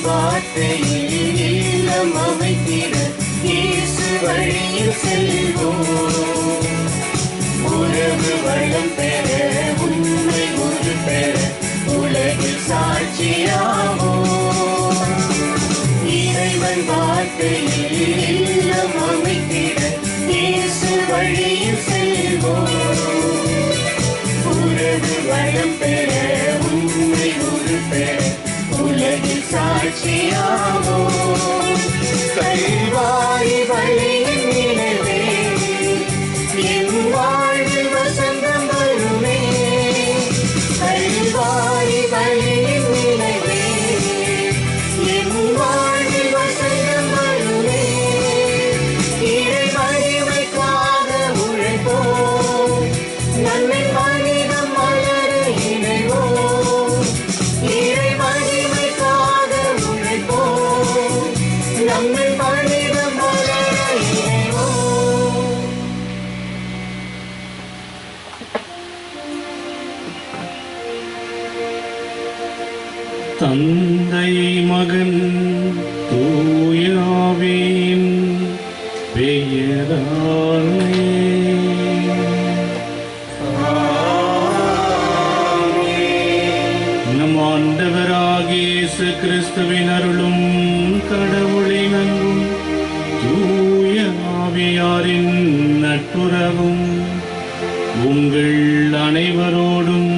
வார்த்தையில் இல்லம் அமைத்திட இயேசு வழியில் செல்வோம். உறவு வளம் பெற உண்மை ஒரு பெற உலகில் சாட்சியாவோம். இறைவன் வார்த்தையில் இல்லம் அமைத்திட இயேசு வழியில் செல்வோம். உறவு வளம் பெற உண்மை ஒரு பெற உலகில் சாட்சியாவோம். கல்வாரி வழியின் நினைவே என் வாழ்வில் வசந்தம் வருமே. கல்வாரி வழியின் நினைவே என் வாழ்வில் வசந்தம் வருமே. இறை மகிமைக்காக உழைப்போம். நன்மை மனிதம் மலர இணைவோம். இறை மகிமைக்காக உழைப்போம். நன்மை மனிதம் மலர இணைவோம். தந்தை மகன் தூய ஆவியின் பெயராலே நம் ஆண்டவராகிய இயேசு கிறிஸ்துவின் அருளும் கடவுளின் அன்பும் தூய ஆவியாரின் நட்புறவும் உங்கள் அனைவரோடும்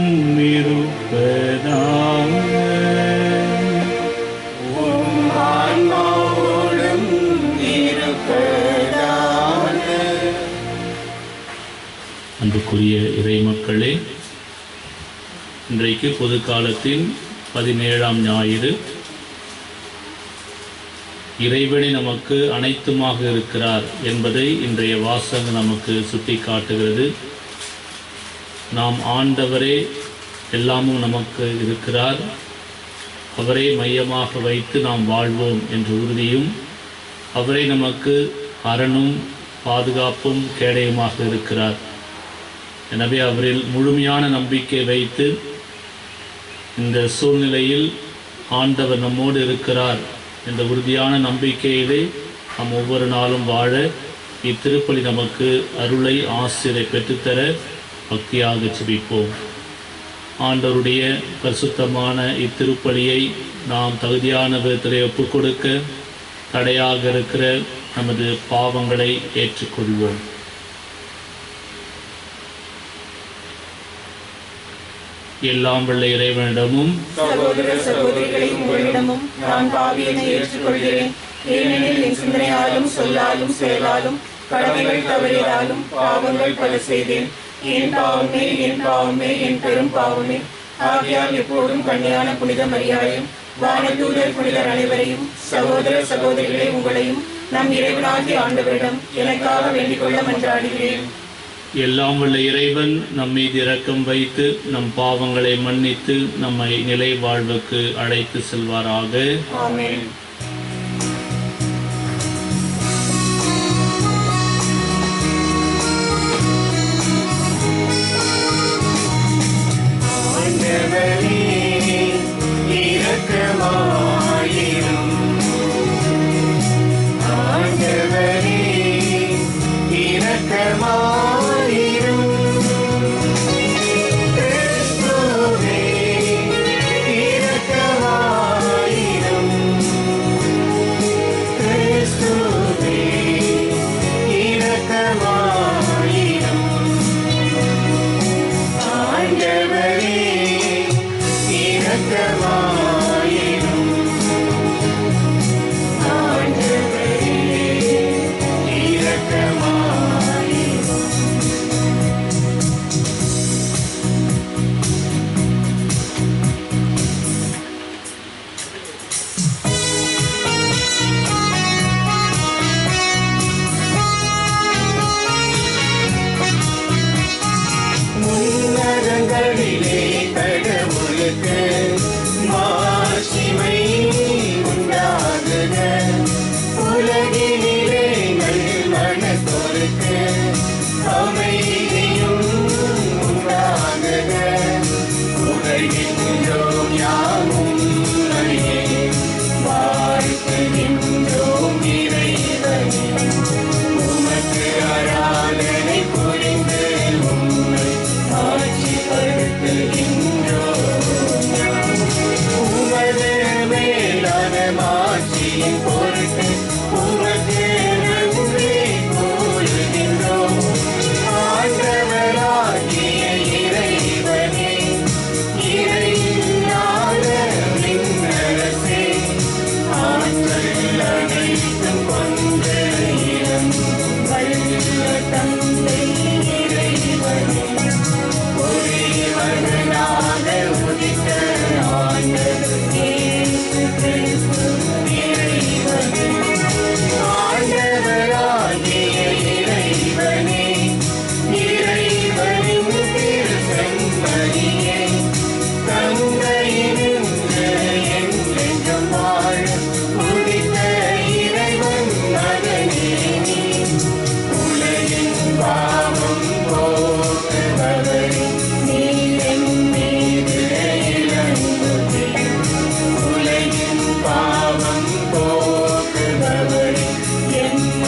இருப்பதாக. ஆன்மாவோடும் இருப்பதாக. அன்புக்குரிய இறைமக்களே, இன்றைக்கு பொது காலத்தின் 17ஆம் ஞாயிறு. இறைவனே நமக்கு அனைத்துமாக இருக்கிறார் என்பதை இன்றைய வாசகம் நமக்கு சுட்டி காட்டுகிறது. நாம் ஆண்டவரே எல்லாமும் நமக்கு இருக்கிறார், அவரை மையமாக வைத்து நாம் வாழ்வோம் என்ற உறுதியும், அவரை நமக்கு அரணும் பாதுகாப்பும் கேடயமாக இருக்கிறார். எனவே அவரில் முழுமையான நம்பிக்கை வைத்து இந்த சூழ்நிலையில் ஆண்டவர் நம்மோடு இருக்கிறார் என்ற உறுதியான நம்பிக்கையிலே நாம் ஒவ்வொரு நாளும் வாழ இத்திருப்பலி நமக்கு அருளை ஆசிரை பெற்றுத்தர பக்தியாக ஜெபிப்போம். ஆண்டவருடைய பரிசுத்தமான இத்திருப்பலியை நாம் தகுதியான விதத்திலே ஒப்புக் கொடுக்க தடையாக இருக்கிற நமது பாவங்களை ஏற்றுக்கொள்வோம். எல்லாம் வல்ல இறைவனிடமும் சகோதர சகோதரிகளை உங்களிடமும் நான் பாவியனை ஏற்றுக்கொள்கிறேன். ஏனெனில் என் சிந்தனையாலும் சொல்லாலும் செயலாலும் கடமைகள் தவறியதாலும் பாவங்கள் பல செய்தேன். என் பாவமே என் பாவமே என் பெரும் பாவமே. ஆகையால் எப்போதும் கன்னியான புனித மரியாதையும் வானதூதர் புனிதர் அனைவரையும் சகோதர சகோதரிகளை உங்களையும் நம் இறைவனாகிய ஆண்டவரிடம் எனக்காக வேண்டிக் கொள்ள மன்றாடுகிறேன். எல்லாம் வல்ல இறைவன் நம் மீது இரக்கம் வைத்து நம் பாவங்களை மன்னித்து நம்மை நிலை வாழ்வுக்கு அழைத்து செல்வாராக. ஆமென். ஆண்டவரே இரக்கமாயிரும். ஆண்டவரே இரக்கமாயிரும்.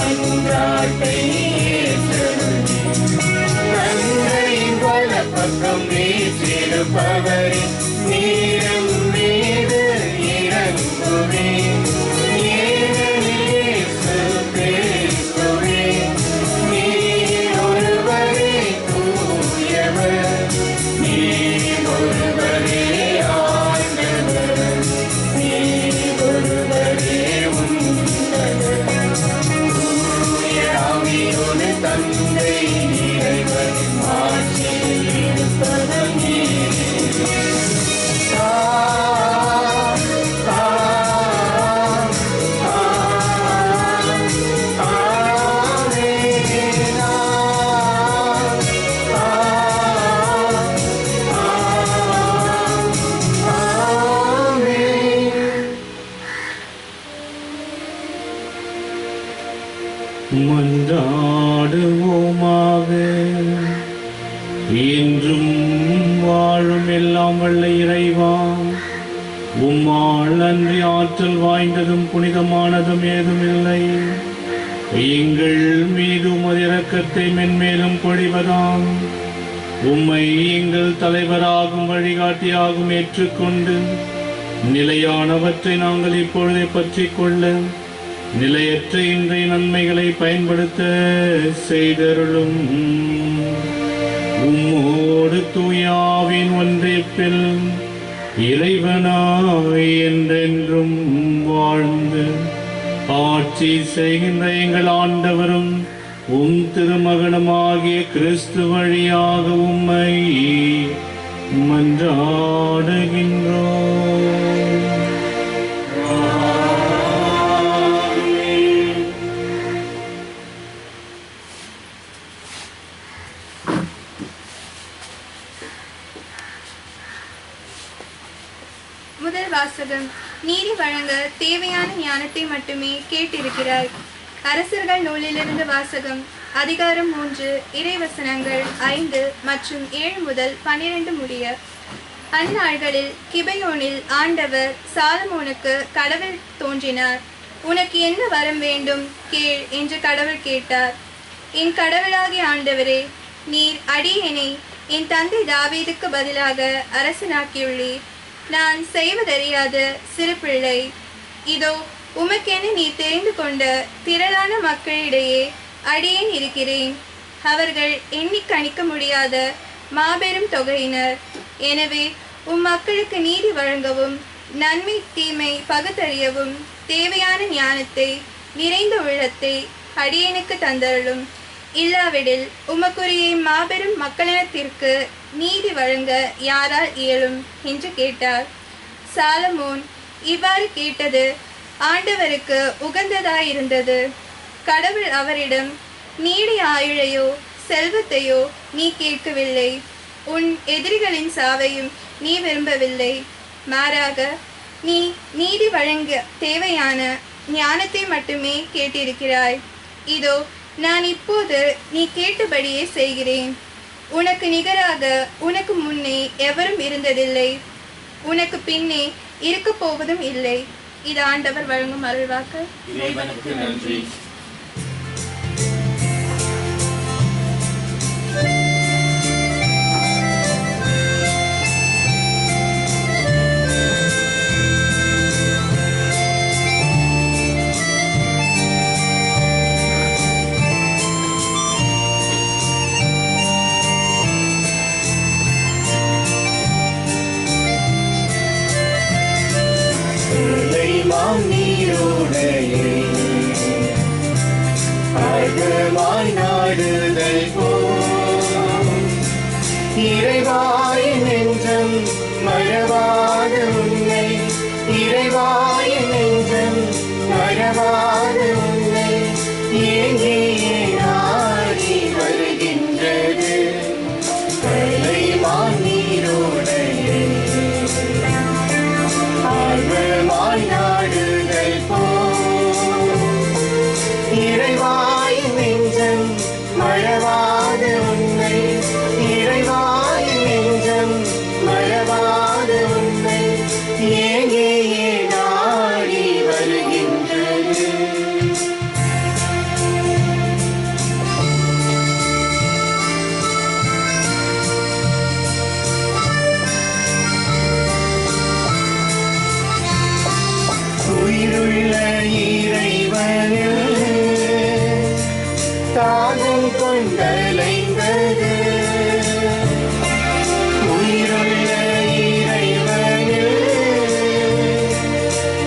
மன்றாட்டை தந்தையின் வலப்பக்கம் வீற்றிருப்பவரே நீரம் மீது இறங்குவே மன்றாடுவோமாக. என்றும் வாழும் எல்லாம் வல்ல இறைவா, உம்மால் அன்றி ஆற்றல் வாய்ந்ததும் புனிதமானதும் ஏதுமில்லை. எங்கள் மீது உமது இரக்கத்தை மென்மேலும் பொழிவதாம் உம்மை எங்கள் தலைவராகும் வழிகாட்டியாகும் ஏற்றுக்கொண்டு நிலையானவற்றை நாங்கள் இப்பொழுதே பற்றிக் கொள்ள நிலையற்ற இன்றைய நன்மைகளை பயன்படுத்த செய்தருளும். உம்மோடு தூயாவின் ஒன்றிப்பில் இறைவனாய் என்றென்றும் வாழ்ந்து ஆட்சி செய்கின்ற எங்கள் ஆண்டவரும் உம் திருமகனுமாகிய கிறிஸ்து வழியாக உம்மை மன்றாடுகின்றோம். முதல் வாசகம். நீதி வழங்க தேவையான ஞானத்தை மட்டுமே கேட்டிருக்கிறாய். அரசர்கள் நூலிலிருந்து வாசகம். அதிகாரம் 3, இறைவசனங்கள் 5 மற்றும் 7 முதல் 12 முடிய. அந்நாள்களில் கிபையோனில் ஆண்டவர் சாலமோனுக்கு கடவுள் தோன்றினார். உனக்கு என்ன வரம் வேண்டும் கேள் என்று கடவுள் கேட்டார். என் கடவுளாகிய ஆண்டவரே, நீர் அடியேனை என் தந்தை தாவீதுக்கு பதிலாக அரசனாக்கியுள்ளீர். நான் செய்வதறியாத சிறு பிள்ளை. இதோ உமக்கென நீர் தெரிந்து கொண்ட திரளான மக்களிடையே அடியேன் இருக்கிறேன். அவர்கள் எண்ணி கணிக்க முடியாத மாபெரும் தொகையினர். எனவே மக்களுக்கு நீதி வழங்கவும் நன்மை தீமை பகுத்தறியவும் தேவையான ஞானத்தை நிறைந்த உள்ளத்தை அடியேனுக்கு தந்தருளும். இல்லாவிடில் உமக்குரிய மாபெரும் மக்களினத்திற்கு நீதி வழங்க யாரால் இயலும் என்று கேட்டார். சாலமோன் இவ்வாறு கேட்டது ஆண்டவருக்கு உகந்ததாயிருந்தது. கடவுள் அவரிடம், நீடிய ஆயுளையோ செல்வத்தையோ நீ கேட்கவில்லை, உன் எதிரிகளின் சாவையும் நீ விரும்பவில்லை. மாறாக நீ நீதி வழங்க தேவையான ஞானத்தை மட்டுமே கேட்டிருக்கிறாய். இதோ நான் இப்போது நீ கேட்டபடியே செய்கிறேன். உனக்கு நிகராக உனக்கு முன்னே எவரும் இருந்ததில்லை, உனக்கு பின்னே இருக்க போவதும் இல்லை. இது ஆண்டவர் வழங்கும் அருள்வாக்கு. இறைவனுக்கு நன்றி. இறைவாய் நெஞ்சம் மறவாத உன்னை, இறைவாய் நெஞ்சம் மறவாத உன்னை ஏங்கியே நாடி வருகின்றது. கலைமான் நீரோடைய ஆர்வமாய் நாடுதல் போ, இறைவாய் நெஞ்சம் மறவாத உன்னை, இறைவாய் நெஞ்சம் மறவாத உன்னை ஏங்கியே நாடி வருகின்றது. தாகம் கொண்டலைந்தது. உயிருள்ள இறைவனில்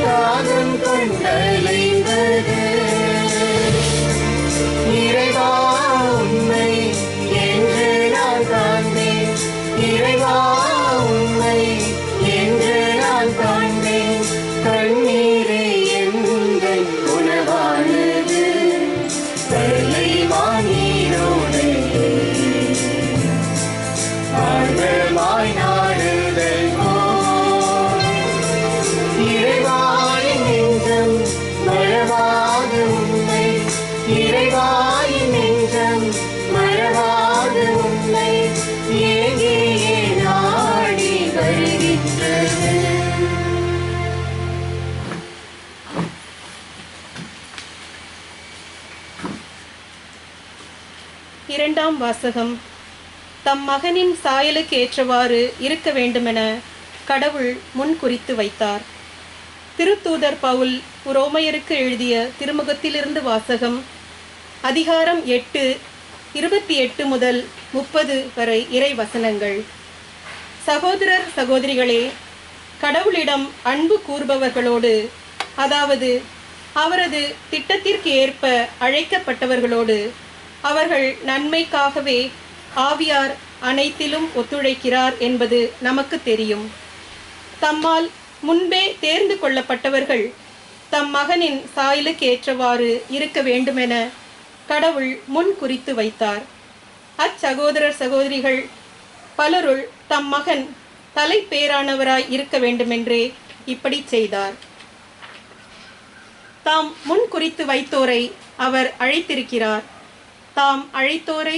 தாகம் கொண்டலைந்தது. இறைவா உண்மை என்று நான் காண்பேன். இறைவா உண்மை என்று நான் காண்பேன். கண்ணீரே எங்கள் உணவானது. கலைமானீரோடு ஆர்வமாய் நாடுதல் போல் இறைவாயின் நெஞ்சம் மறவாது உண்மை. இறைவாயின் நெஞ்சம் மறவாது உண்மை. ஏங்கியே நாடி வருகின்றது. இரண்டாம் வாசகம். தம் மகனின் சாயலுக்கு ஏற்றவாறு இருக்க வேண்டுமென கடவுள் முன் குறித்து வைத்தார். திருத்தூதர் பவுல் உரோமையருக்கு எழுதிய திருமுகத்திலிருந்து வாசகம். அதிகாரம் 8, 28 முதல் 30 வரை இறை வசனங்கள். சகோதரர் சகோதரிகளே, கடவுளிடம் அன்பு கூறுபவர்களோடு, அதாவது அவரது திட்டத்திற்கு ஏற்ப அழைக்கப்பட்டவர்களோடு, அவர்கள் நன்மைக்காகவே ஆவியார் அனைத்திலும் ஒத்துழைக்கிறார் என்பது நமக்கு தெரியும். தம்மால் முன்பே தேர்ந்து கொள்ளப்பட்டவர்கள் தம் மகனின் சாயலுக்கு ஏற்றவாறு இருக்க வேண்டுமென கடவுள் முன் குறித்து வைத்தார். அச்சகோதரர் சகோதரிகள் பலருள் தம் மகன் தலைப்பேரானவராய் இருக்க வேண்டுமென்றே இப்படி செய்தார். தாம் முன் குறித்து வைத்தோரை அவர் அழைத்திருக்கிறார். தாம் அழைத்தோரை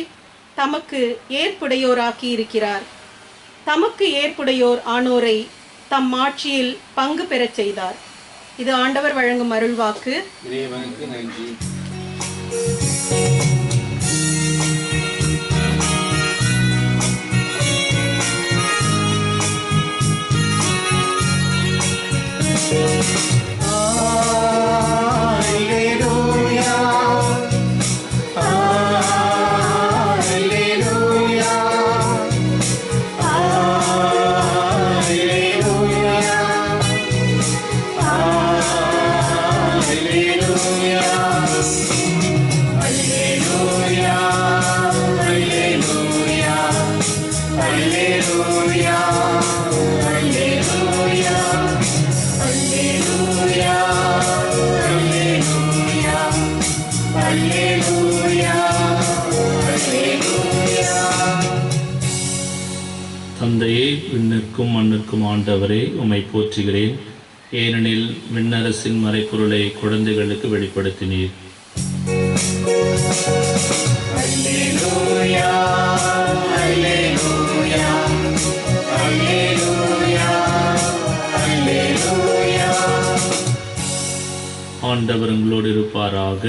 தமக்கு ஏற்புடையோராக்கி இருக்கிறார். தமக்கு ஏற்புடையோர் ஆனோரை தம் ஆட்சியில் பங்கு பெறச் செய்தார். இது ஆண்டவர் வழங்கும் அருள்வாக்கு. இறைவனுக்கு நன்றி. தந்தையே, விண்ணிற்கும் மண்ணிற்கும் ஆண்டவரே, உம்மை போற்றுகிறேன். ஏனெனில் விண்ணரசின் மறைப்பொருளை குழந்தைகளுக்கு வெளிப்படுத்தினீர். ஆண்டவர் உங்களோடு இருப்பாராக.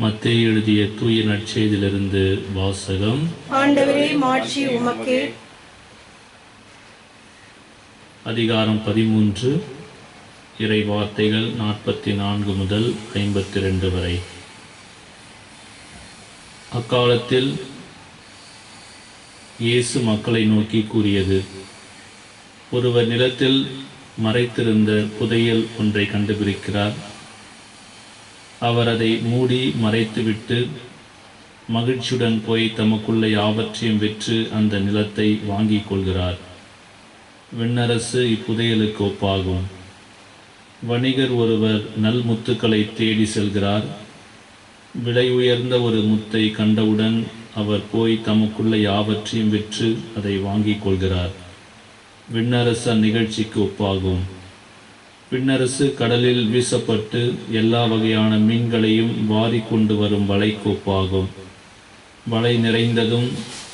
மத்தேயு எழுதிய தூய நற்செய்தியிலிருந்து வாசகம். ஆண்டவரே, மாட்சி உமக்கே. அதிகாரம் 13, இறை வார்த்தைகள் 44 முதல் 52 வரை. அக்காலத்தில் இயேசு மக்களை நோக்கி கூறியது: ஒருவர் நிலத்தில் மறைத்திருந்த புதையல் ஒன்றை கண்டுபிடிக்கிறார். அவர் அதை மூடி மறைத்துவிட்டு மகிழ்ச்சியுடன் போய் தமக்குள்ள யாவற்றையும் விற்று அந்த நிலத்தை வாங்கிக் கொள்கிறார். விண்ணரசு இப்புதையலுக்கு ஒப்பாகும். வணிகர் ஒருவர் நல் முத்துக்களை தேடி செல்கிறார். விலை உயர்ந்த ஒரு முத்தை கண்டவுடன் அவர் போய் தமக்குள்ள யாவற்றையும் விற்று அதை வாங்கிக் கொள்கிறார். விண்ணரசு அந்நிகழ்ச்சிக்கு ஒப்பாகும். விண்ணரசு கடலில் வீசப்பட்டு எல்லா வகையான மீன்களையும் வாரி கொண்டு வரும் வலைக்கு ஒப்பாகும். வலை நிறைந்ததும்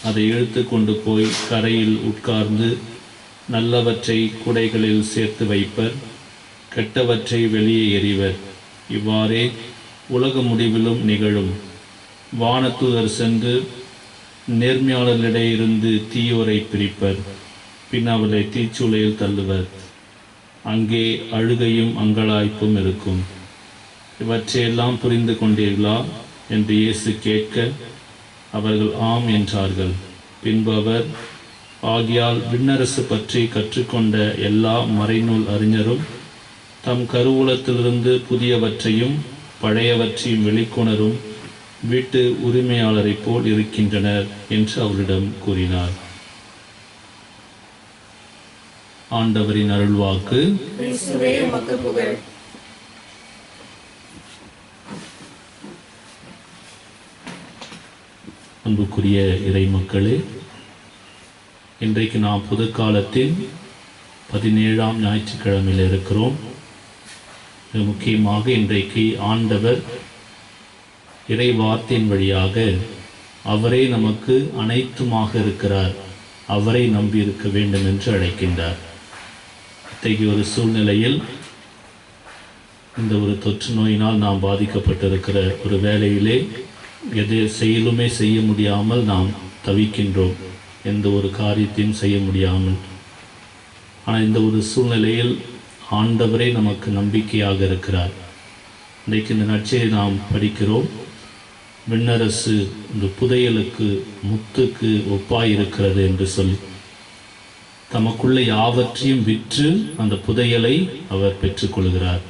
அதை இழுத்து கொண்டு போய் கரையில் உட்கார்ந்து நல்லவற்றை குடைகளில் சேர்த்து வைப்பர், கெட்டவற்றை வெளியே எறிவர். இவ்வாறே உலக முடிவிலும் நிகழும். வானதூதர் சென்று நேர்மையாளர்களிடையிலிருந்து தீயோரை பிரிப்பர், பின் அவரை தீச்சூளையில் தள்ளுவர். அங்கே அழுகையும் அங்கலாய்ப்பும் இருக்கும். இவற்றையெல்லாம் புரிந்து கொண்டீர்களா என்று இயேசு கேட்க அவர்கள் ஆம் என்றார்கள். பின்பு அவர், ஆகியால் விண்ணரசு பற்றி கற்றுக்கொண்ட எல்லா மறைநூல் அறிஞரும் தம் கருவூலத்திலிருந்து புதியவற்றையும் பழையவற்றையும் வெளிக்கொணரும் வீட்டு உரிமையாளரைப் போல் இருக்கின்றனர் என்று அவரிடம் கூறினார். ஆண்டவரின் அருள்வாக்கு. கிறிஸ்துவே உமக்கு புகழ். அன்புக்குரிய இறை மக்களே, இன்றைக்கு நாம் புதுக்காலத்தின் 17ஆம் ஞாயிற்றுக்கிழமையில் இருக்கிறோம். மிக முக்கியமாக இன்றைக்கு ஆண்டவர் இறை வார்த்தையின் வழியாக அவரே நமக்கு அனைத்துமாக இருக்கிறார், அவரை நம்பி இருக்க வேண்டும் என்று அழைக்கின்றார். இத்தகைய ஒரு சூழ்நிலையில், இந்த ஒரு தொற்று நோயினால் நாம் பாதிக்கப்பட்டிருக்கிற ஒரு வேளையிலே எது செயலுமே செய்ய முடியாமல் நாம் தவிக்கின்றோம், எந்த ஒரு காரியத்தையும் செய்ய முடியாமல். ஆனால் இந்த ஒரு சூழ்நிலையில் ஆண்டவரே நமக்கு நம்பிக்கையாக இருக்கிறார். இன்றைக்கு இந்த நற்செய்தியை நாம் படிக்கிறோம். விண்ணரசு இந்த புதையலுக்கு முத்துக்கு ஒப்பாயிருக்கிறது என்று சொல்லி, தமக்குள்ள யாவற்றையும் விற்று அந்த புதையலை அவர் பெற்றுக்கொள்கிறார்.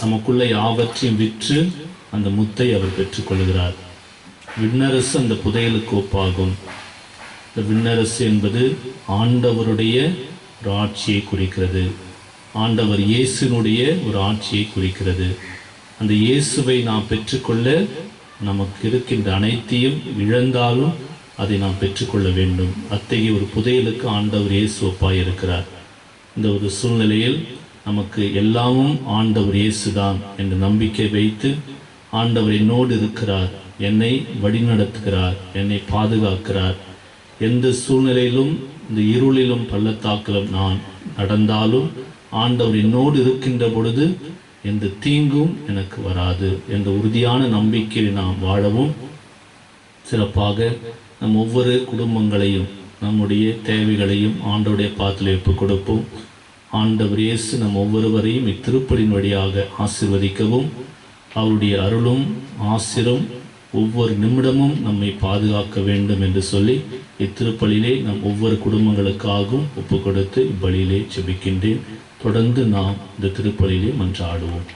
தமக்குள்ள யாவற்றையும் விற்று அந்த முத்தை அவர் பெற்றுக்கொள்கிறார். விண்ணரசு அந்த புதையலுக்கு ஒப்பாகும். இந்த விண்ணரசு என்பது ஆண்டவருடைய ஒரு ஆட்சியை குறிக்கிறது. ஆண்டவர் இயேசுனுடைய ஒரு ஆட்சியை குறிக்கிறது. அந்த இயேசுவை நாம் பெற்றுக்கொள்ள நமக்கு இருக்கின்ற அனைத்தையும் இழந்தாலும் அதை நாம் பெற்றுக்கொள்ள வேண்டும். அத்தகைய ஒரு புதையலுக்கு ஆண்டவர் இயேசு ஒப்பாய் இருக்கிறார். இந்த ஒரு சூழ்நிலையில் நமக்கு எல்லாமும் ஆண்டவர் இயேசுதான் என்ற நம்பிக்கை வைத்து, ஆண்டவர் என்னோடு இருக்கிறார், என்னை வழிநடத்துகிறார், என்னை பாதுகாக்கிறார், எந்த சூழ்நிலையிலும் இந்த இருளிலும் பள்ளத்தாக்கிலும் நான் நடந்தாலும் ஆண்டவர் என்னோடு இருக்கின்ற பொழுது எந்த தீங்கும் எனக்கு வராது என்ற உறுதியான நம்பிக்கையை நாம் வாழவும், சிறப்பாக நம் ஒவ்வொரு குடும்பங்களையும் நம்முடைய தேவைகளையும் ஆண்டவருடைய பாதத்தில் ஒப்புக் கொடுப்போம். ஆண்டவர் இயேசு நம் ஒவ்வொருவரையும் இத்திருப்பலின் வழியாக ஆசீர்வதிக்கவும், அவருடைய அருளும் ஆசிரும் ஒவ்வொரு நிமிடமும் நம்மை பாதுகாக்க வேண்டும் என்று சொல்லி இத்திருப்பலிலே நம் ஒவ்வொரு குடும்பங்களுக்காகவும் ஒப்புக் கொடுத்து இப்பலியிலே ஜெபிக்கின்றேன். தொடர்ந்து நாம் இந்த திருப்பலியிலே மன்றாடுவோம்.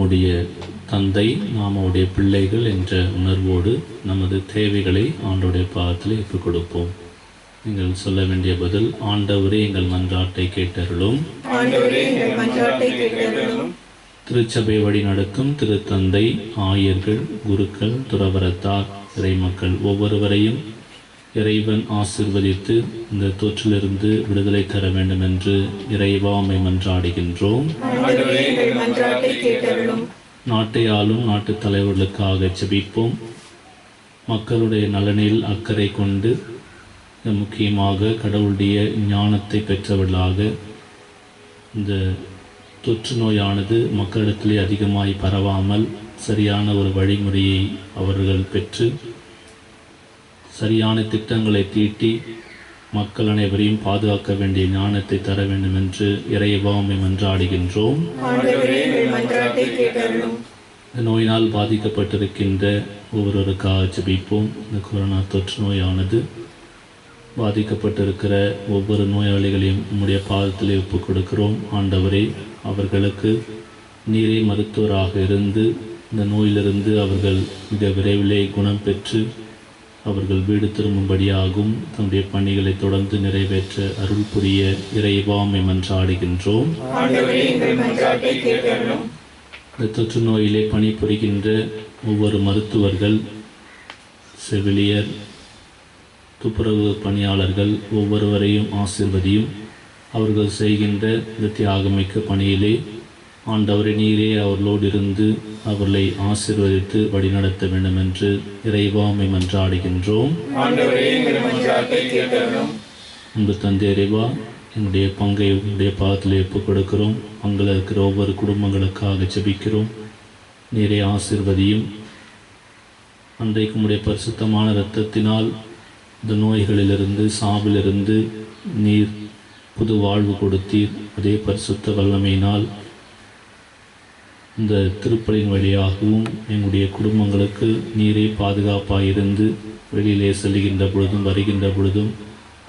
நம்முடைய தந்தை, நாம் அவருடைய பிள்ளைகள் என்ற உணர்வோடு நமது தேவைகளை ஆண்டவருடைய பாதத்தில் ஒப்புக் கொடுப்போம். நீங்கள் சொல்ல வேண்டிய பதில்: ஆண்டவரே எங்கள் மன்றாட்டை கேட்டருளும். திருச்சபை வழி நடத்தும் திருத்தந்தை, ஆயர்கள், குருக்கள், துறவரத்தார், இறைமக்கள் ஒவ்வொருவரையும் இறைவன் ஆசிர்வதித்து இந்த தொற்றிலிருந்து விடுதலை தர வேண்டும் என்று இறைவா உம்மை மன்றாடுகின்றோம். நாட்டை ஆளும் நாட்டு தலைவர்களுக்காக ஜெபிப்போம். மக்களுடைய நலனில் அக்கறை கொண்டு முக்கியமாக கடவுளுடைய ஞானத்தை பெற்றவர்களாக இந்த தொற்று நோயானது மக்களிடத்திலே அதிகமாய் பரவாமல் சரியான ஒரு வழிமுறையை அவர்கள் பெற்று சரியான திட்டங்களை தீட்டி மக்கள் அனைவரையும் பாதுகாக்க வேண்டிய ஞானத்தை தர வேண்டும் என்று இறைவா உம்மை மன்றாடுகின்றோம். இந்த நோயினால் பாதிக்கப்பட்டிருக்கின்ற ஒவ்வொருவருக்காக ஜெபிப்போம். இந்த கொரோனா தொற்று நோயானது பாதிக்கப்பட்டிருக்கிற ஒவ்வொரு நோயாளிகளையும் உம்முடைய பாதத்திலே ஒப்புக் கொடுக்கிறோம். ஆண்டவரே, அவர்களுக்கு நீரே மருத்துவராக இருந்து இந்த நோயிலிருந்து அவர்கள் மிக விரைவிலே குணம் பெற்று அவர்கள் வீடு திரும்பும்படியாகும் தன்னுடைய பணிகளை தொடர்ந்து நிறைவேற்ற அருள் புரிய இறைவா உம்மை மன்றாடுகின்றோம். இந்த தொற்று நோயிலே பணிபுரிகின்ற ஒவ்வொரு மருத்துவர்கள், செவிலியர், துப்புரவு பணியாளர்கள் ஒவ்வொருவரையும் ஆசிர்வதியும். அவர்கள் செய்கின்ற இந்த தியாகமிக்க பணியிலே ஆண்டவரே நீரே அவர்களோடு இருந்து அவர்களை ஆசீர்வதித்து வழிநடத்த வேண்டும் என்று இறைவா உம்மை மன்றாடுகின்றோம். அன்பு தந்தை இறைவா, எங்களுடைய பங்கை உங்களுடைய பாதத்தில் ஒப்புக் கொடுக்கிறோம். பங்கில் இருக்கிற ஒவ்வொரு குடும்பங்களுக்காக ஜெபிக்கிறோம். நீரே ஆசீர்வதியும். அன்றைக்கு உம்முடைய பரிசுத்தமான இரத்தத்தினால் இந்த நோய்களிலிருந்து, சாவிலிருந்து நீர் புது வாழ்வு கொடுத்தீர். அதே பரிசுத்த வல்லமையினால் இந்த திருப்பலின் வழியாகவும் எங்களுடைய குடும்பங்களுக்கு நீரே பாதுகாப்பாக இருந்து வெளியிலே செல்லுகின்ற பொழுதும் வருகின்ற பொழுதும்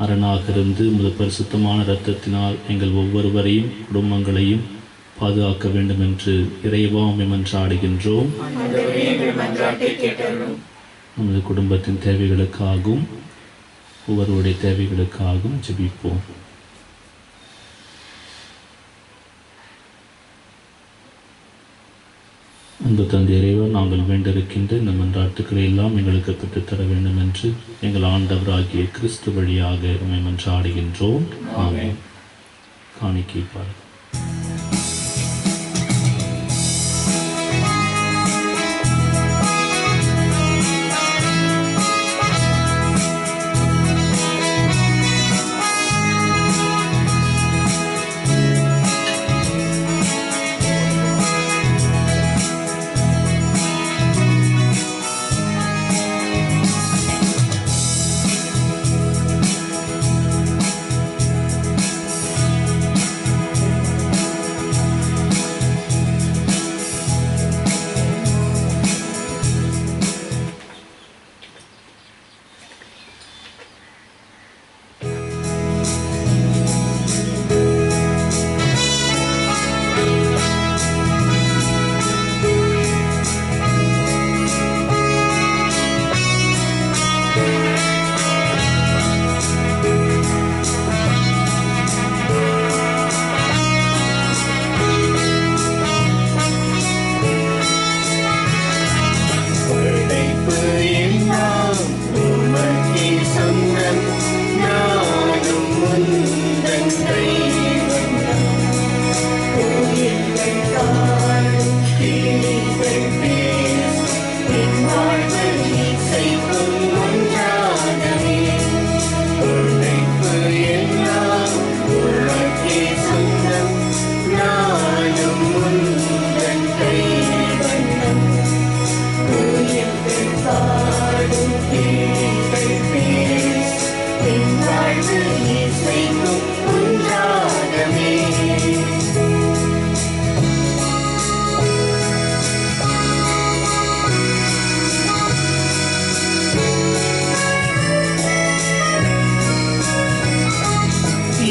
அரணாக இருந்து உமது பரிசுத்தமான இரத்தத்தினால் எங்கள் ஒவ்வொருவரையும் குடும்பங்களையும் பாதுகாக்க வேண்டும் என்று இறைவா உம்மை மன்றாடுகின்றோம். நமது குடும்பத்தின் தேவைகளுக்காகவும் ஒவ்வொருவருடைய தேவைகளுக்காகவும் ஜெபிப்போம். அன்பு தந்தை இறைவன், நாங்கள் வேண்டியிருக்கின்ற இந்த மன்றாட்டுக்களை எல்லாம் எங்களுக்கு பெற்றுத்தர வேண்டும் என்று எங்கள் ஆண்டவராகிய கிறிஸ்து வழியாக உம்மை மன்றாடுகின்றோம். ஆமென். காணிக்கை பாருங்கள்.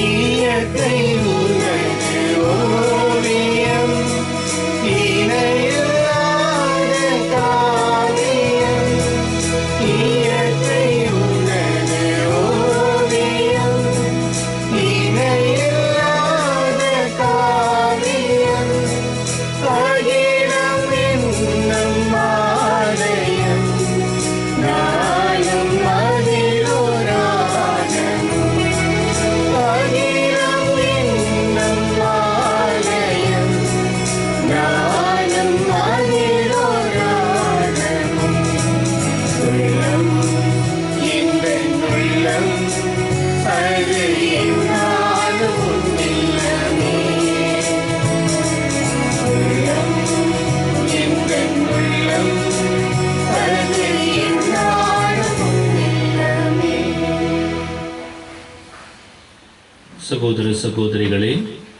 இயற்கை உனது ஓவியம் இணைய சகோதர சகோதரிகளே,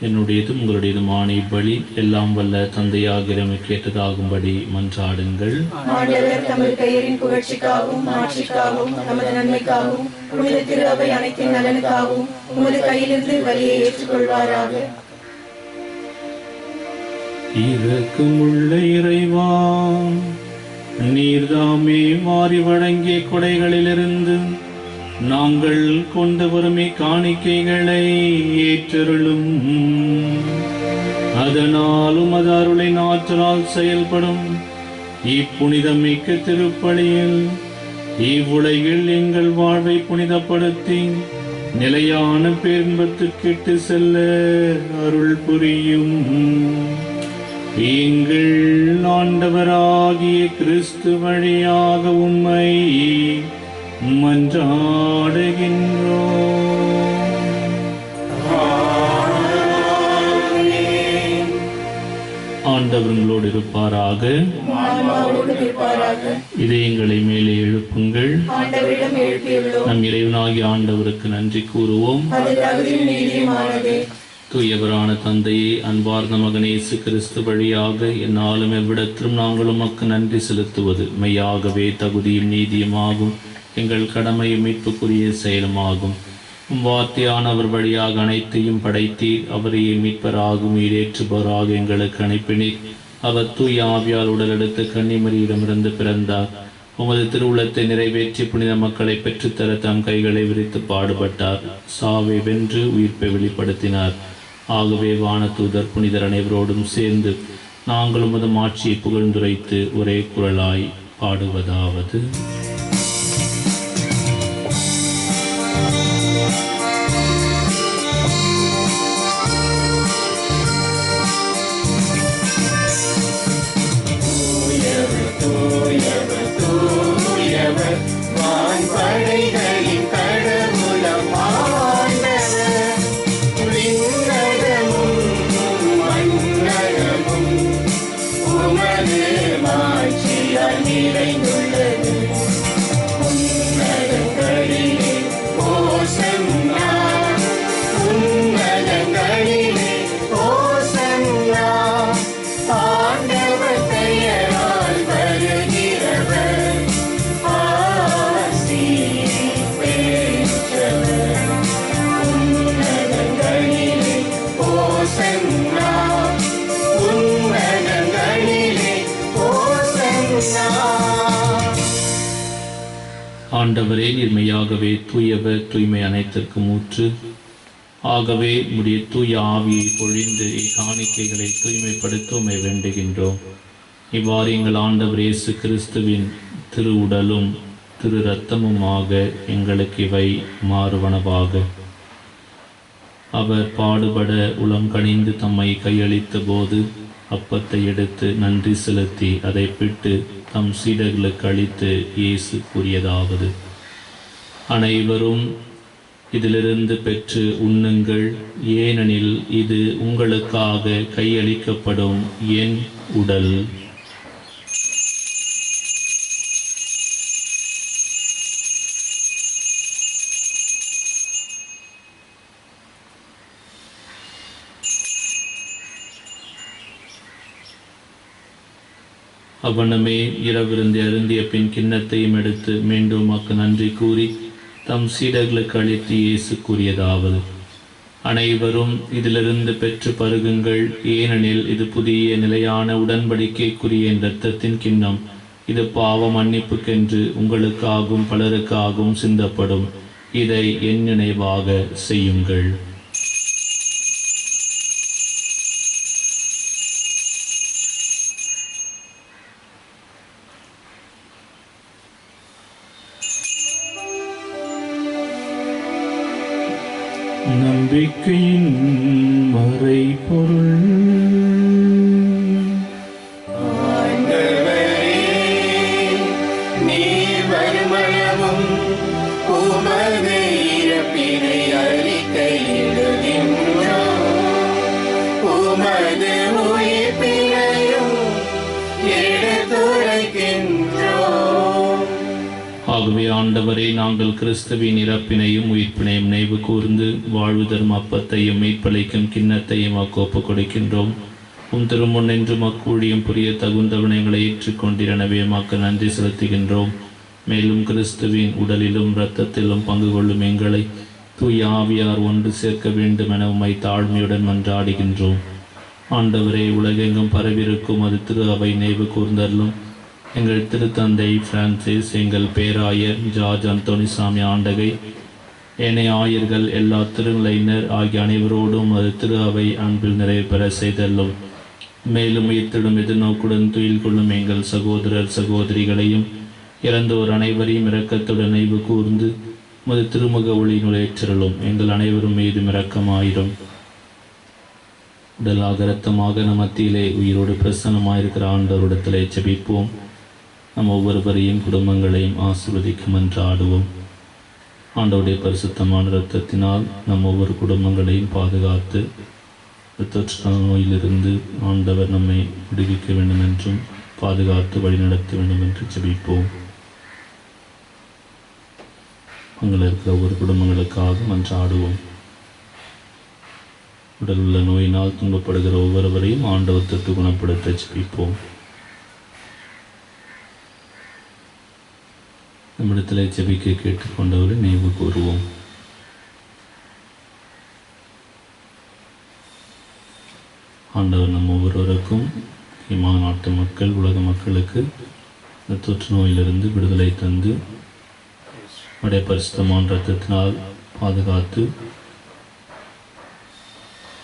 என்னுடையதும் உங்களுடையதுமான இப்பலி எல்லாம் வல்ல தந்தையாகிற கேட்டதாகும்படி மன்றாடுங்கள். ஆண்டவர் தமது பெயரின் புகழ்ச்சிக்காகவும் மாட்சிக்காகவும் நமது நன்மைக்காகவும் புனித திரு அவை அனைத்தின் நலனுக்காகவும் உமது கையிலிருந்து பலியை ஏற்றுக்கொள்வாராக. இரக்கமுள்ள இறைவா, நீர்தாமே மாறி வழங்கிய கொடைகளிலிருந்து நாங்கள் கொண்டு வரும் காணிக்கைகளை ஏற்றருளும். அதனாலும் அது அருளின் ஆற்றலால் செயல்படும் இப்புனிதமிக்க திருப்பலியில் இவ்வுலகில் எங்கள் வாழ்வை புனிதப்படுத்தி நிலையான பேரின்பத்துக்கிட்டு செல்ல அருள் புரியும். எங்கள் ஆண்டவராகிய கிறிஸ்து வழியாக உம்மை மன்றாடுகின்றோம். ஆண்டவர்களோடு இருப்பாராக. இதயங்களை மேலே எழுப்புங்கள். நம் இறைவனாகிய ஆண்டவருக்கு நன்றி கூறுவோம். தூயவரான தந்தையே, அன்பார்ந்த மகனே இயேசு கிறிஸ்து வழியாக என்னாலும் எவ்விடத்திலும் நாங்கள் உமக்கு நன்றி செலுத்துவது மெய்யாகவே தகுதியும் நீதியுமாகும், எங்கள் கடமையும் மீட்புக்குரிய செயலுமாகும். வார்த்தையானவர் வழியாக அனைத்தையும் படைத்தீர், அவரையே மீட்பராகும் ஈடேற்றுபவராக எங்களுக்கு அனுப்பினீர். அவர் தூய ஆவியால் உடலெடுத்து கன்னிமரியிடமிருந்து பிறந்தார். உமது திருவுளத்தை நிறைவேற்றி புனித மக்களை பெற்றுத்தர தம் கைகளை விரித்து பாடுபட்டார். சாவை வென்று உயிர்ப்பை வெளிப்படுத்தினார். ஆகவே வானதூதர் புனிதர் அனைவரோடும் சேர்ந்து நாங்கள் உமது ஆட்சியை புகழ்ந்துரைத்து ஒரே குரலாய் பாடுவதாவது: ஆண்டவரே, நீர்மையாகவே தூயவர், தூய்மை அனைத்திற்கும் ஊற்று. ஆகவே உடைய தூய ஆவியை பொழிந்து இக்காணிக்கைகளை தூய்மைப்படுத்த உம்மை வேண்டுகின்றோம். இவ்வாறு எங்கள் ஆண்டவர் இயேசு கிறிஸ்துவின் திரு உடலும் திரு இரத்தமுமாக எங்களுக்கு இவை மாறுவனவாக. அவர் பாடுபட உளம் கனிந்து தம்மை கையளித்த போது அப்பத்தை எடுத்து நன்றி செலுத்தி அதை பிட்டு தம் சீடர்களுக்கு அளித்து இயேசு கூறியதாவது: அனைவரும் இதிலிருந்து பெற்று உண்ணுங்கள், ஏனெனில் இது உங்களுக்காக கையளிக்கப்படும் என் உடல். அவ்வண்ணமே இரவிருந்து அருந்திய பின் கிண்ணத்தையும் எடுத்து மீண்டும் உமக்கு நன்றி கூறி தம் சீடர்களுக்கு அளித்து இயேசு கூறியதாவது: அனைவரும் இதிலிருந்து பெற்று பருகுங்கள், ஏனெனில் இது புதிய நிலையான உடன்படிக்கைக்குரிய என் இரத்தத்தின் கிண்ணம். இது பாவ மன்னிப்புக்கென்று உங்களுக்காகவும் பலருக்காகவும் சிந்தப்படும். இதை என் நினைவாக செய்யுங்கள். நம்பிக்கையின் மறைபொருள். நீர் வருமளவும் உமது இறப்பினை அறிக்கையிடுகின்றோம், உமது உயிர்ப்பினையும் எடுத்துரைக்கின்றோம். ஆகவே ஆண்டவரே, நாங்கள் கிறிஸ்துவின் இறப்பினையும் உயிர்ப்பினையும் நினைவு கூர்ந்து வாழ்வு தரும் அப்பத்தையும் மீட்பளிக்கும் கிண்ணத்தையும் ஒப்புக் கொடுக்கின்றோம். திருமுன் என்று மக்கூழியம் புரிய தகுந்தவனைகளை ஏற்றுக்கொண்டிருந்தவே மக்கள் நன்றி செலுத்துகின்றோம். மேலும் கிறிஸ்துவின் உடலிலும் இரத்தத்திலும் பங்கு கொள்ளும் எங்களை தூய ஆவியார் ஒன்று சேர்க்க வேண்டும் என உம்மை தாழ்மையுடன் மன்றாடுகின்றோம். ஆண்டவரே, உலகெங்கும் பரவிருக்கும் அது திரு அவை நினைவு கூர்ந்தருளும். எங்கள் திருத்தந்தை பிரான்சிஸ், எங்கள் பேராயர் ஜார்ஜ் அந்தோனிசாமி ஆண்டகை, ஏனைய ஆயர்கள், எல்லா திருநிலையினர் ஆகிய அனைவரோடும் அது திரு அவை அன்பில் நிறைவு பெற செய்தல்லும். மேலும் உயிர்த்திடும் எதிர்நோக்குடன் துயில் கொள்ளும் எங்கள் சகோதரர் சகோதரிகளையும் இறந்தோர் அனைவரையும் இரக்கத்துடன் நினைவு கூர்ந்து உமது திருமுக ஒளி நுழைச்சருளும். எங்கள் அனைவரும் மீதும் இரக்கமாயிரும். உடலாக இரத்தமாக நம் மத்தியிலே உயிரோடு பிரசன்னமாயிருக்கிற ஆண்டவரிடத்திலே ஜெபிப்போம். நம் ஒவ்வொருவரையும் குடும்பங்களையும் ஆசீர்வதிக்கும் என்று ஆடுவோம். ஆண்டவருடைய பரிசுத்தமான இரத்தத்தினால் நம் ஒவ்வொரு குடும்பங்களையும் பாதுகாத்து தொற்று நோயிலிருந்து ஆண்டவர் நம்மை விடுவிக்க வேண்டும் என்றும் பாதுகாத்து வழிநடத்த வேண்டும் என்று ஜெபிப்போம். அங்கே இருக்கிற ஒவ்வொரு குடும்பங்களுக்காக மன்றாடுவோம். உடல் உள்ள நோயினால் துன்பப்படுகிற ஒவ்வொருவரையும் ஆண்டவர் தொட்டு குணப்படுத்த ஜெபிப்போம். நம்மிடத்திலே ஜெபிக்க கேட்டுக்கொண்டவரை நினைவு கூறுவோம். ஆண்டவர் நம் ஒவ்வொருவருக்கும் நாட்டு மக்கள், உலக மக்களுக்கு இந்த தொற்று நோயிலிருந்து விடுதலை தந்து உடைய பரிசுத்தமான இரத்தத்தினால் பாதுகாத்து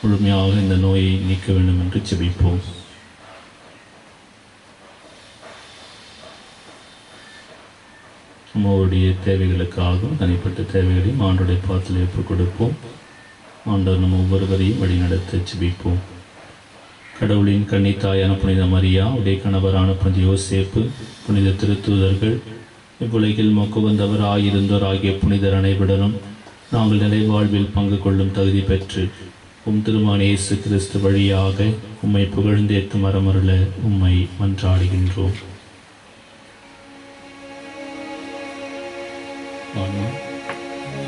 முழுமையாக இந்த நோயை நீக்க வேண்டும் என்று ஜெபிப்போம். நம்மளுடைய தேவைகளுக்காகவும் தனிப்பட்ட தேவைகளையும் ஆண்டோடைய பாதத்தில் ஏற்றுக் கொடுப்போம். ஆண்டவர் நம்ம ஒவ்வொருவரையும் வழிநடத்த ஜெபிப்போம். கடவுளின் கன்னித்தாயான புனித மரியா, உடைய கணவரான புனித யோசேப்பு, புனித திருத்தூதர்கள், இவ்வுலகில் மொக்குவந்தவர் ஆகியிருந்தோர் ஆகிய புனிதர் அனைவருடனும் நாங்கள் நிலை வாழ்வில் பங்கு கொள்ளும் தகுதி பெற்று திருமகன் இயேசு கிறிஸ்து வழியாக உம்மை புகழ்ந்தேத்து மரமருள உம்மை மன்றாடுகின்றோம்.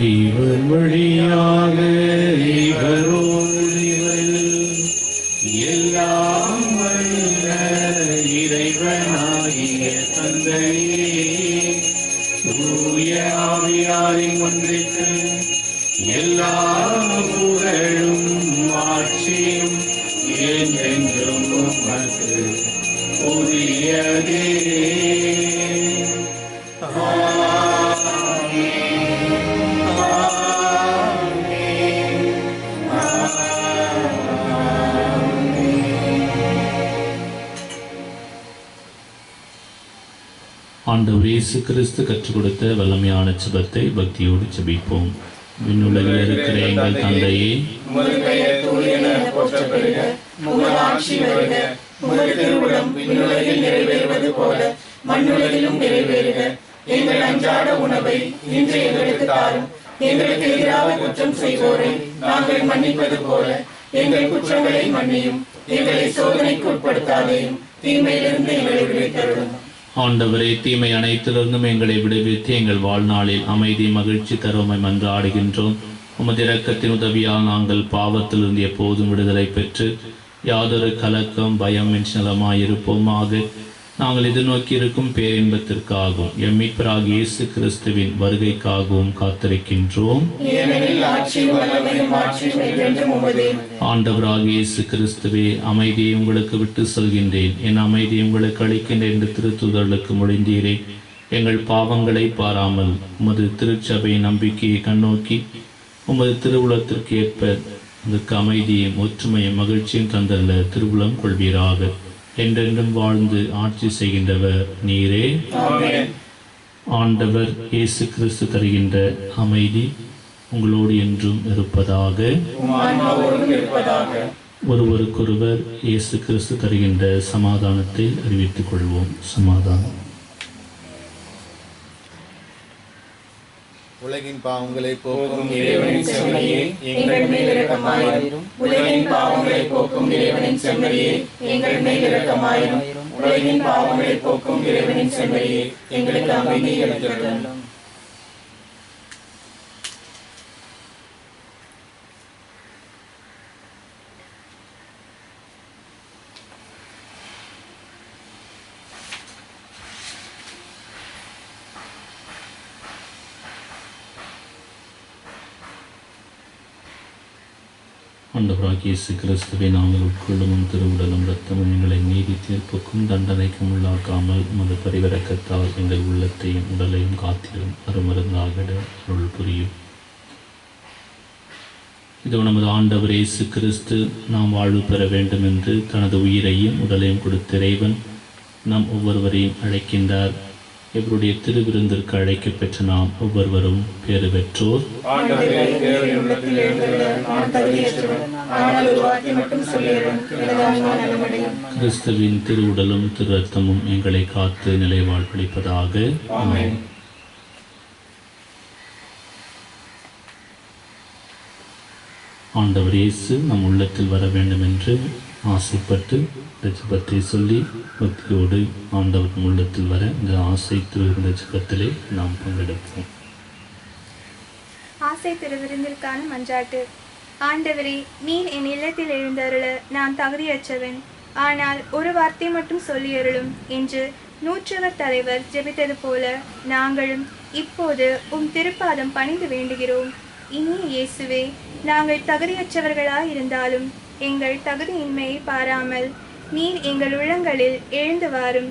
இவர் வழியாக இவரோடு எல்லாம் வல்ல இறைவனாகிய தந்தையே, தூய ஆவியாரின் ஒன்றிற்கு எல்லா புகழும் ஆட்சியும் என்றென்றும் உமக்கு உரியதே. ஆண்டவர் இயேசு கிறிஸ்து கற்றுக் கொடுத்த வல்லமையான ஜெபத்தை பக்தியோடு ஜெபிப்போம். விண்ணுலகில் இருக்கிற எங்கள் தந்தையே, உமது பெயர் தூயன போற்றப்படுக, உமது ஆட்சி வருக, உமது திருவுளம் விண்ணுலகில் நிறைவேறுவது போல மண்ணுலகிலும் நிறைவேறுக. எங்கள் அன்றாட உணவை இன்று எங்களுக்கு தாரும். எங்களுக்கு எதிராக குற்றம் செய்வோரை நாங்கள் மன்னிப்பது போல எங்கள் குற்றங்களை மன்னியும். எங்களை சோதனைக்கு உட்படுத்தாதேயும், தீமையிலிருந்து எங்களை விடுவித்தருளும். ஆண்டவரே, தீமை அனைத்திலிருந்தும் எங்களை விடுவித்து எங்கள் வாழ்நாளில் அமைதி மகிழ்ச்சி தருமை மன்றாடுகின்றோம். உமது இரக்கத்தின் உதவியால் நாங்கள் பாவத்திலிருந்து எப்போதும் விடுதலை பெற்று யாதொரு கலக்கம் பயம் நலமாயிருப்போமாக. நாங்கள் எதிர்நோக்கி இருக்கும் பேரின்பத்திற்காகவும் எம் மீட்பராகிய இயேசு கிறிஸ்துவின் வருகைக்காகவும் காத்திருக்கின்றோம். ஆண்டவராகிய இயேசு கிறிஸ்துவே, அமைதியை உங்களுக்கு விட்டு செல்கின்றேன், என் அமைதியை உங்களுக்கு அளிக்கின்றேன் என்று திருத்தூதர்களுக்கு மொழிந்தீரே. எங்கள் பாவங்களை பாராமல் உமது திருச்சபை நம்பிக்கையை கண்ணோக்கி உமது திருவுளத்திற்கு ஏற்ப அதற்கு அமைதியும் ஒற்றுமையும் மகிழ்ச்சியும் தந்தல்ல திருவுளம் கொள்வீராக. என்றென்றும் வாழ்ந்து ஆட்சி செய்கின்றவர் நீரே. ஆண்டவர் இயேசு கிறிஸ்து தருகின்ற அமைதி உங்களோடு என்றும் இருப்பதாக. ஒருவருக்கொருவர் இயேசு கிறிஸ்து தருகின்ற சமாதானத்தை அறிவித்துக் கொள்வோம். சமாதானம். உலகின் பாவங்களை போக்கும் இறைவனின் செம்மறியே, எங்கள் மேல் இரக்கமாயிரும். உலகின் பாவங்களை போக்கும் இறைவனின் செம்மறியே, எங்கள் மேல் இரக்கமாயிரும். உலகின் பாவங்களை போக்கும் இறைவனின் செம்மறியே, எங்களுக்கு அமைதி அளித்தருளும். ஆண்டவராகிய இயேசு கிறிஸ்துவை நாங்கள் உட்கொள்ளும் திருவுடலும் இரத்தமும் எங்களை நீதி தீர்ப்புக்கும் தண்டனைக்கும் உள்ளாக்காமல் உமது பரிவிரக்கத்தால் எங்கள் உள்ளத்தையும் உடலையும் காத்திடும் அருமருந்தாகிட அருள் புரியும். இதோ நமது ஆண்டவர் இயேசு கிறிஸ்து நாம் வாழ்வு பெற வேண்டும் என்று தனது உயிரையும் உடலையும் கொடுத்த இறைவன் நாம் ஒவ்வொருவரையும் அழைக்கின்றார். இவருடைய திருவிருந்திற்கு அழைக்கப்பெற்ற நாம் ஒவ்வொருவரும் பேறு பெற்றோர். கிறிஸ்துவின் திருவுடலும் திரு ரத்தமும் எங்களை காத்து நிலை வாழ்வளிப்பதாக. ஆமென். ஆண்டவர் இயேசு நம் உள்ளத்தில் வர வேண்டும் என்று ஆசைப்பட்டு இந்த ஜெபத்தை சொல்லி பக்தியோடு ஆண்டவர் நம் உள்ளத்தில் வர இந்த ஆசை திருவிருந்த ஜெபத்திலே நாம் பங்கெடுப்போம். ஆசை திருவிருந்திற்கான மன்றாட்டு. ஆண்டவரே, நீர் என் இல்லத்தில் எழுந்தருள நான் தகுதியற்றவன், ஆனால் ஒரு வார்த்தை மட்டும் சொல்லியருளும் என்று நூற்றவர் தலைவர் ஜெபித்தது போல நாங்களும் இப்போது திருப்பாதம் பணிந்து வேண்டுகிறோம். இனிய இயேசுவே, நாங்கள் தகுதியற்றவர்களாயிருந்தாலும் எங்கள் தகுதியின்மையை பாராமல் நீர் எங்கள் உள்ளங்களில் எழுந்து வாரும்.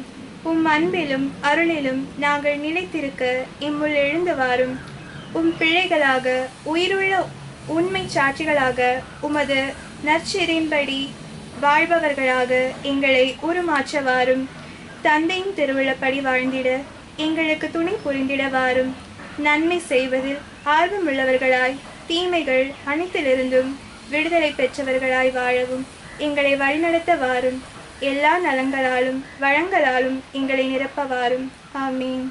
அன்பிலும் அருளிலும் நாங்கள் நிலைத்திருக்க இம்முள் எழுந்து வாரும். பிள்ளைகளாக உயிருள்ள உண்மை சாட்சிகளாக உமது நற்செறியின்படி வாழ்பவர்களாக எங்களை உருமாற்ற வாரும். தந்தையின் திருவிழப்படி வாழ்ந்திட எங்களுக்கு துணை புரிந்திட வாரும். நன்மை செய்வதில் ஆர்வமுள்ளவர்களாய் தீமைகள் அனைத்திலிருந்தும் விடுதலை பெற்றவர்களாய் வாழவும் எங்களை வழிநடத்த வாரும். எல்லா நலங்களாலும் வளங்களாலும் எங்களை நிரப்ப வாரும். ஆமீன்.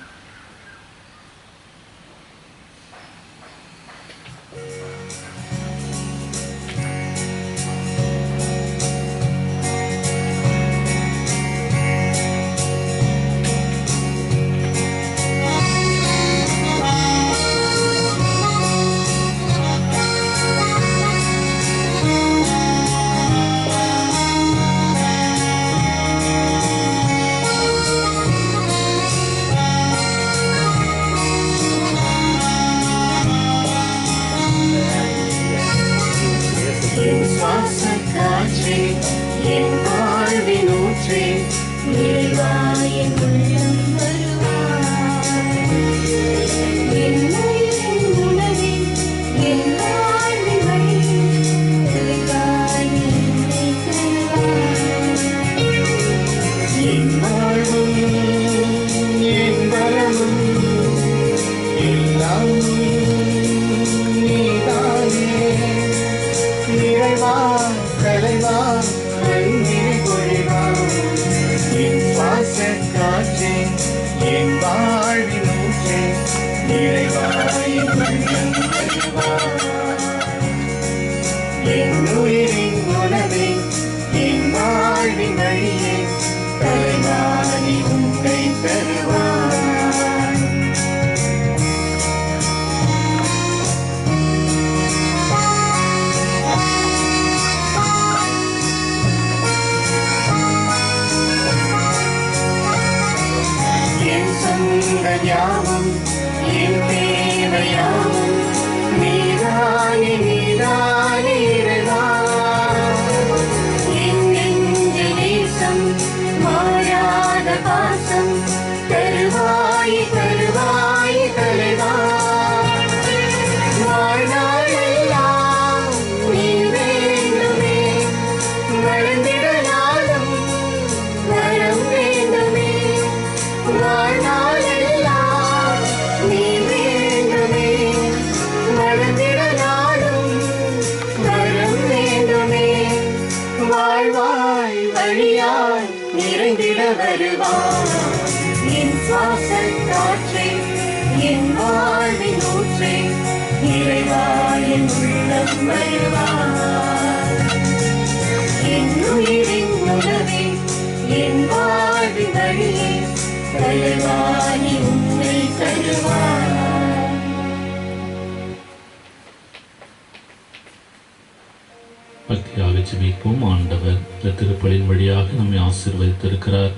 பக்தியாக ஜெபிப்போம். ஆண்டவர் இந்த திருப்பலின் வழியாக நம்மை ஆசீர்வதித்திருக்கிறார்.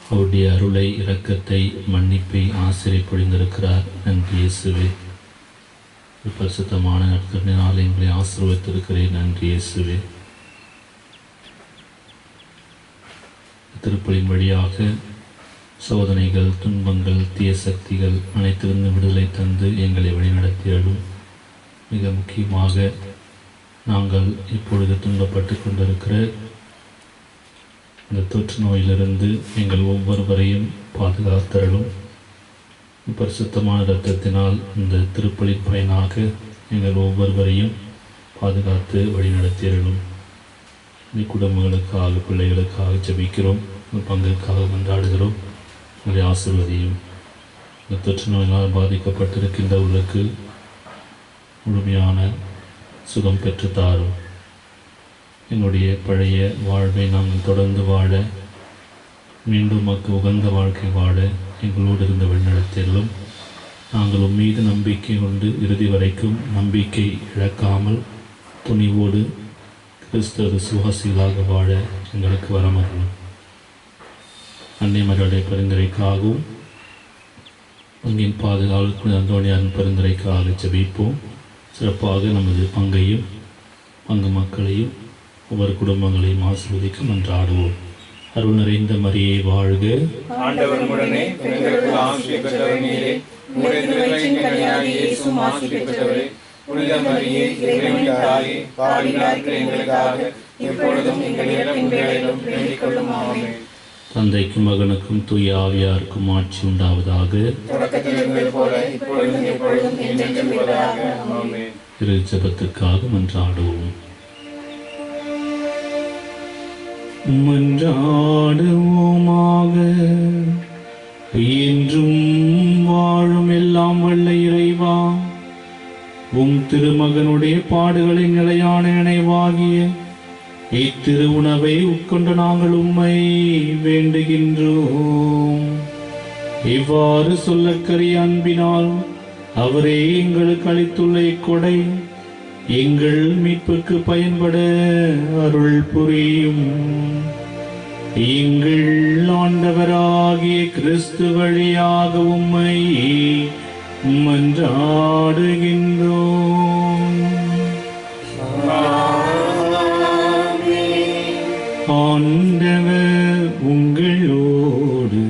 அவருடைய அருளை, இரக்கத்தை, மன்னிப்பை, ஆசிரை பொழிந்திருக்கிறார். நன்றி இயேசுவே. பரிசுத்தமான நற்கருணையினால் எங்களை ஆசீர்வதித்திருக்கிறேன். நன்றி இயேசுவே. திருப்பலின் வழியாக சோதனைகள், துன்பங்கள், தீய சக்திகள் அனைத்திலிருந்து விடுதலை தந்து எங்களை வழிநடத்தியலும், மிக முக்கியமாக நாங்கள் இப்பொழுது துன்பப்பட்டு கொண்டிருக்கிற இந்த தொற்று நோயிலிருந்து எங்கள் ஒவ்வொருவரையும் பாதுகாத்தரலும், பரிசுத்தமான இரத்தத்தினால் இந்த திருப்பலின் பயனாக எங்கள் ஒவ்வொருவரையும் பாதுகாத்து வழிநடத்தியறலும். குடும்பங்களுக்காக, பிள்ளைகளுக்காக ஜெபிக்கிறோம். பங்குக்காக கொண்டாடுகிறோம். உங்களுடைய ஆசீர்வதியும். இந்த தொற்று நோயினால் பாதிக்கப்பட்டிருக்கின்றவர்களுக்கு முழுமையான சுகம் பெற்று தாரும். எங்களுடைய பழைய வாழ்வை நாங்கள் தொடர்ந்து வாழ, மீண்டும் மக்கு உகந்த வாழ்க்கை வாழ எங்களோடு இருந்த வழிநடத்திலும், நாங்கள் உம்மீது நம்பிக்கை கொண்டு இறுதி வரைக்கும் நம்பிக்கை இழக்காமல் துணிவோடு கிறிஸ்தவ விசுவாசிகளாக வாழ எங்களுக்கு வரமருளும். அன்னை மரியாதை பரிந்துரைக்காகவும் பங்கின் பாதுகாவலர் அந்தோணியாரின் பரிந்துரைக்காக ஜெபிப்போம். சிறப்பாக நமது பங்கையும் பங்கு மக்களையும் ஒவ்வொரு குடும்பங்களையும் ஆசீர்வதிக்க மன்றாடுவோம். அருள் நிறைந்த மரியே வாழ்க. ஆண்டவர் உடனே பெண்களுக்கு ஆசீர் பெற்றவர் நீரே. உம்முடைய திருவயிற்றின் கனியாகிய இயேசுவும் ஆசீர் பெற்றவரே. புனித மரியே, இறைவனின் தாயே, பாவிகளாகிய எங்களுக்காக இப்பொழுதும் எங்கள் இறப்பின் வேளையிலும் வேண்டிக் கொள்ளும். ஆமென். தந்தைக்கும் மகனுக்கும் தூய ஆவியாருக்கும் ஆட்சி உண்டாவதாக. தொடக்கத்தில் இருந்தது போல இப்பொழுதும் எப்பொழுதும் என்றென்றும் இருப்பதாக. ஆமென். திரு ஜெபத்துக்காக மன்றாடுவோம். மன்றாடுவோமாக. என்றும் வாழும் எல்லாம் வல்ல இறைவா, உம் திருமகனுடைய பாடுகளின் நிலையான நினைவாகிய இத்திரு உணவை உட்கொண்டு நாங்கள் உம்மை வேண்டுகின்றோம். இவ்வாறு சொல்லக்கரிய அன்பினால் அவரே எங்களுக்கு அளித்துள்ள இக்கொடை எங்கள் மீட்புக்கு பயன்பட அருள் புரியும். எங்கள் ஆண்டவராகிய கிறிஸ்து வழியாக உம்மை மன்றாடுகின்றோம். ஆண்டவர் உங்களோடு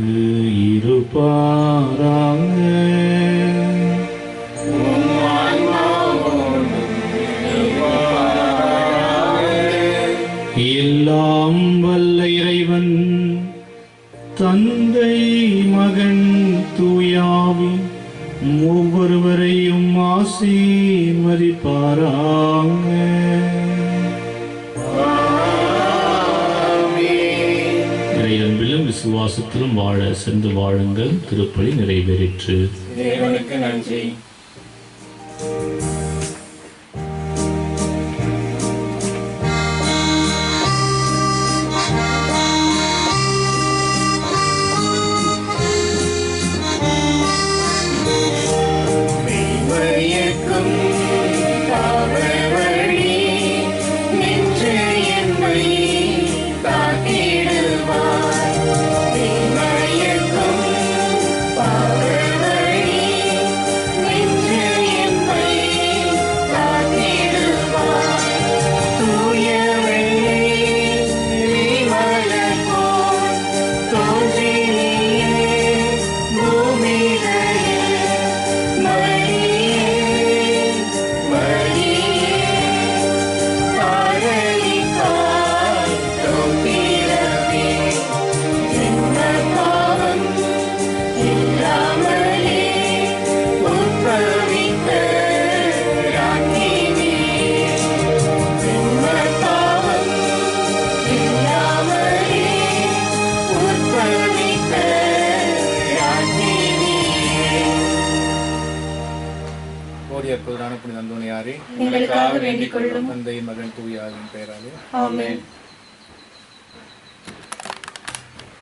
இருப்பாராக. எல்லாம் வல்ல இறைவன் தந்தை, மகன், தூயாவி ஒவ்வொருவரையும் ஆசீர்வதிப்பாராக. இறையன்பிலும் விசுவாசத்திலும் வாழ சென்று வாழுங்கள். திருப்பலி நிறைவேறிற்று. தேவனுக்கு நன்றி. அற்புதமான புனித அந்தோணியாரே, எங்களுக்காக வேண்டிக் கொள்ளும். தந்தை, மகன், தூய ஆவியின் பெயராலே ஆமென்.